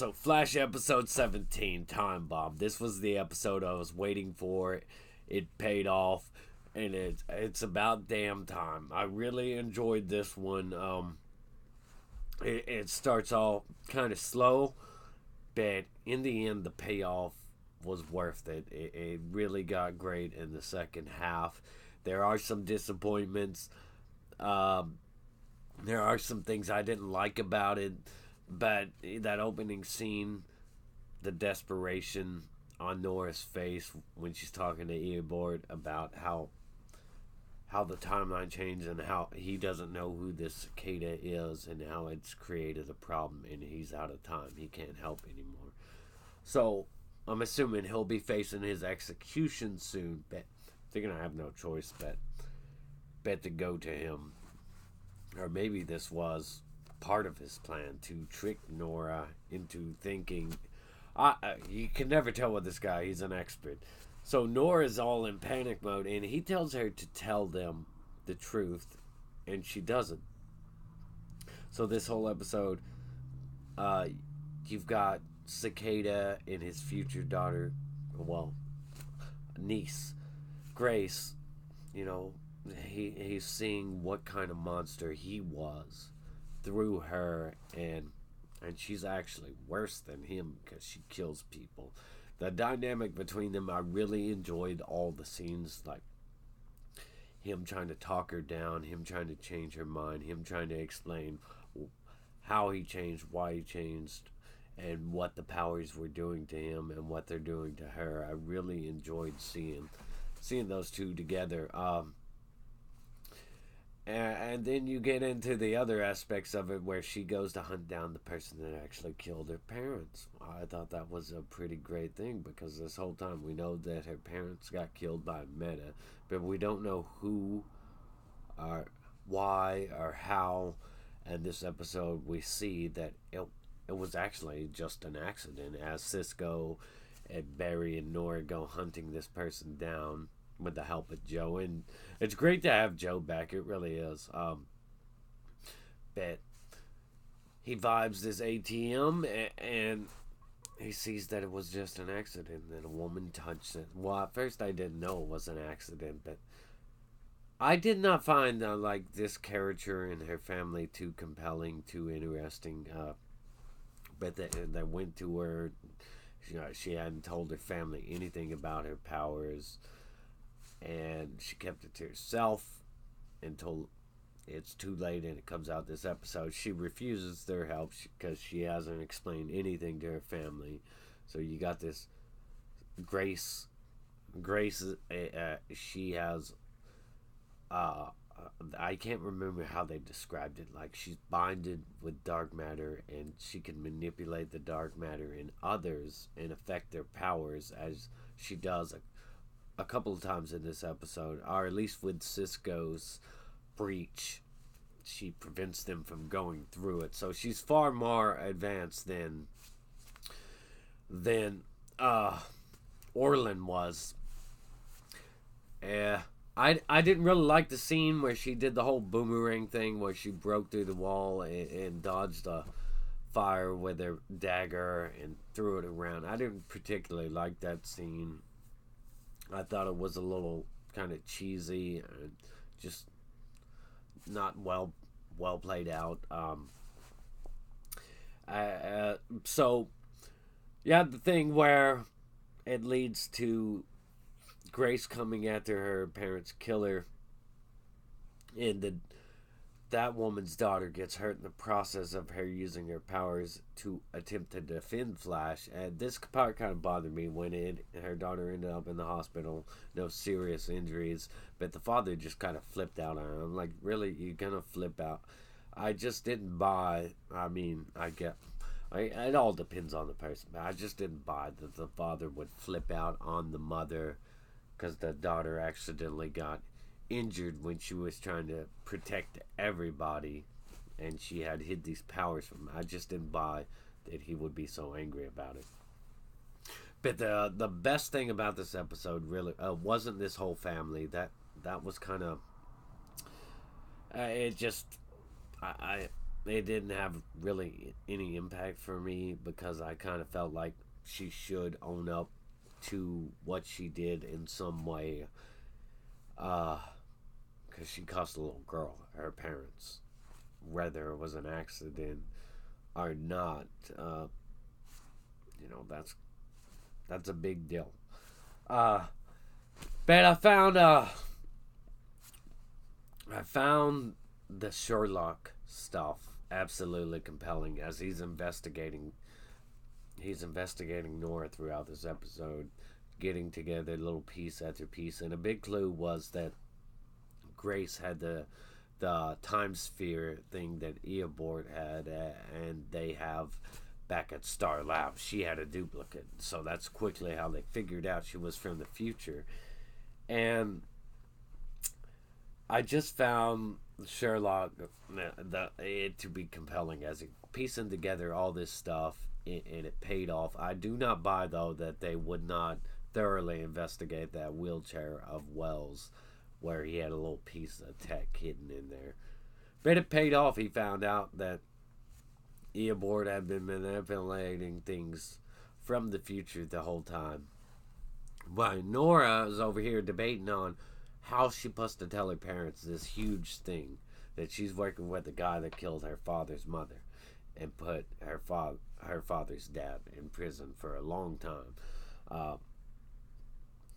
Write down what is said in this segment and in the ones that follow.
So Flash episode 17, Time Bomb. This was the episode I was waiting for. It paid off, and it's about damn time. I really enjoyed this one. It starts all kind of slow, but in the end, the payoff was worth it. It really got great in the second half. There are some disappointments. Um, there are some things I didn't like about it, but that opening scene, the desperation on Nora's face when she's talking to Eobard about how the timeline changed and how he doesn't know who this cicada is and how it's created a problem and he's out of time. He can't help anymore. So I'm assuming he'll be facing his execution soon, but they're gonna have no choice but to go to him. Or maybe this was part of his plan to trick Nora into thinking. You can never tell with this guy. He's an expert. So Nora's all in panic mode, and he tells her to tell them the truth, and she doesn't. So this whole episode, you've got Cicada and his future daughter, well, niece, Grace. You know, he's seeing what kind of monster he was through her, and she's actually worse than him because she kills people. The dynamic between them, I really enjoyed all the scenes, like him trying to talk her down, him trying to change her mind, him trying to explain how he changed, why he changed, and what the powers were doing to him and what they're doing to her. I really enjoyed seeing those two together. And then you get into the other aspects of it where she goes to hunt down the person that actually killed her parents. I thought that was a pretty great thing because this whole time we know that her parents got killed by Meta, but we don't know who or why or how. And this episode we see that it was actually just an accident as Cisco and Barry and Nora go hunting this person down with the help of Joe, and it's great to have Joe back. It really is. But he vibes this ATM, and he sees that it was just an accident, that a woman touched it. Well, at first I didn't know it was an accident, but I did not find like this character and her family too compelling, too interesting. But they went to her. She hadn't told her family anything about her powers. And she kept it to herself until it's too late and it comes out this episode. She refuses their help because she hasn't explained anything to her family. So you got this Grace. She has I can't remember how they described it. Like she's binded with dark matter and she can manipulate the dark matter in others and affect their powers as she does a couple of times in this episode, or at least with Cisco's breach, she prevents them from going through it. So she's far more advanced than Orlin was. I didn't really like the scene where she did the whole boomerang thing, where she broke through the wall and dodged the fire with her dagger and threw it around. I didn't particularly like that scene. I thought it was a little kind of cheesy and just not well played out. So, yeah, the thing where it leads to Grace coming after her parents' killer, and that woman's daughter gets hurt in the process of her using her powers to attempt to defend Flash. And this part kind of bothered me when her daughter ended up in the hospital, no serious injuries, but the father just kind of flipped out on her. I'm like, really, you're gonna flip out? I just didn't buy. I mean, it all depends on the person, but I just didn't buy that the father would flip out on the mother because the daughter accidentally got injured when she was trying to protect everybody and she had hid these powers from him. I just didn't buy that he would be so angry about it. But the best thing about this episode really wasn't this whole family. That was kind of it just I it didn't have really any impact for me because I kind of felt like she should own up to what she did in some way. Because she cost a little girl her parents, whether it was an accident or not. Uh, that's a big deal. Uh, but I found the Sherlock stuff absolutely compelling as he's investigating Nora throughout this episode, getting together little piece after piece, and a big clue was that Grace had the time sphere thing that Eobard had, and they have back at Star Labs. She had a duplicate, so that's quickly how they figured out she was from the future. And I just found Sherlock it to be compelling as he piecing together all this stuff, and it paid off. I do not buy though that they would not thoroughly investigate that wheelchair of Wells, where he had a little piece of tech hidden in there. But it paid off. He found out that Eobard had been manipulating things from the future the whole time. While Nora is over here debating on how she supposed to tell her parents this huge thing that she's working with the guy that killed her father's mother and put her father's dad in prison for a long time. Uh,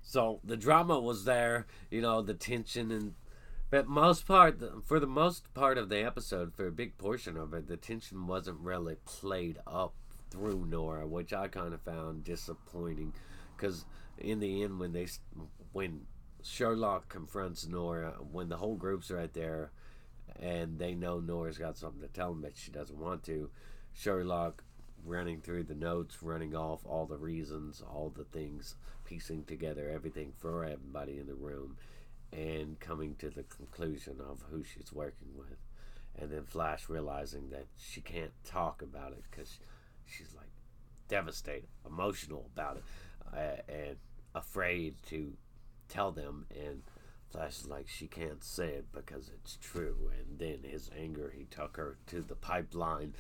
so the drama was there, the tension, and but for the most part of the episode, for a big portion of it, the tension wasn't really played up through Nora, which I kind of found disappointing, because in the end, when Sherlock confronts Nora, when the whole group's right there, and they know Nora's got something to tell them that she doesn't want to, Sherlock running through the notes, running off all the reasons, all the things, piecing together everything for everybody in the room, and coming to the conclusion of who she's working with. And then Flash realizing that she can't talk about it because she's like devastated, emotional about it, and afraid to tell them. And Flash is like, she can't say it because it's true. And then his anger, he took her to the pipeline.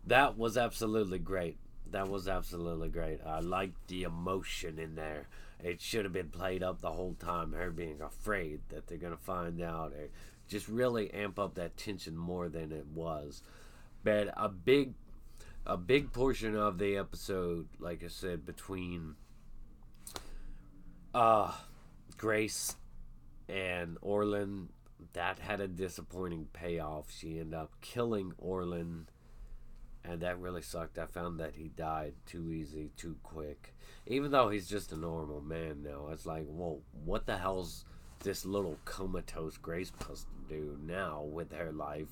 That was absolutely great. I liked the emotion in there. It should have been played up the whole time. Her being afraid that they're gonna find out. It just really amp up that tension more than it was. But a big portion of the episode, like I said, between Grace and Orlin, that had a disappointing payoff. She ended up killing Orlin, and that really sucked. I found that he died too easy, too quick. Even though he's just a normal man now, it's like, well, what the hell's this little comatose Grace supposed to do now with her life?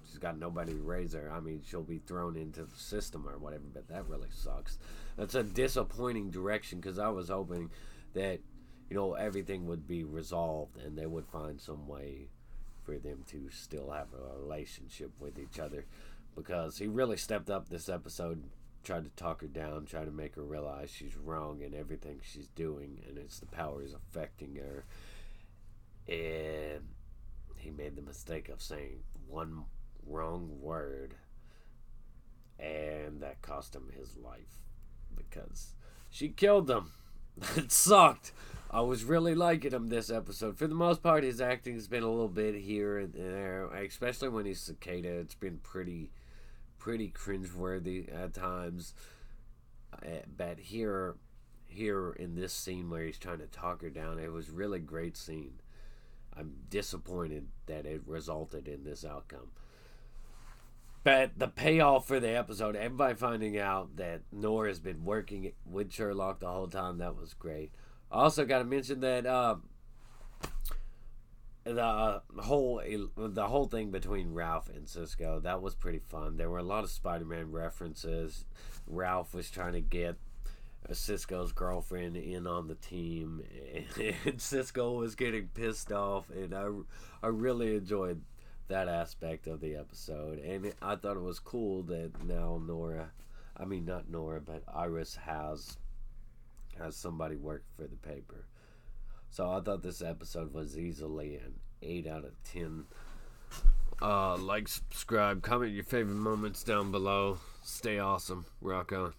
She's got nobody to raise her. I mean, she'll be thrown into the system or whatever, but that really sucks. That's a disappointing direction, because I was hoping that, everything would be resolved and they would find some way for them to still have a relationship with each other, because he really stepped up this episode, tried to talk her down, tried to make her realize she's wrong in everything she's doing, and it's the powers affecting her. And he made the mistake of saying one wrong word, and that cost him his life because she killed him. It sucked. I was really liking him this episode. For the most part, his acting's been a little bit here and there, especially when he's Cicada. It's been pretty cringeworthy at times. But here in this scene where he's trying to talk her down, it was really great scene. I'm disappointed that it resulted in this outcome. But the payoff for the episode, everybody finding out that Nora's been working with Sherlock the whole time, that was great. I also got to mention that the whole thing between Ralph and Cisco, that was pretty fun. There were a lot of Spider-Man references. Ralph was trying to get Cisco's girlfriend in on the team, and Cisco was getting pissed off, and I really enjoyed that aspect of the episode. And I thought it was cool that now not Nora, but Iris has somebody work for the paper. So I thought this episode was easily an 8 out of 10 Like, subscribe, comment your favorite moments down below. Stay awesome. Rock on.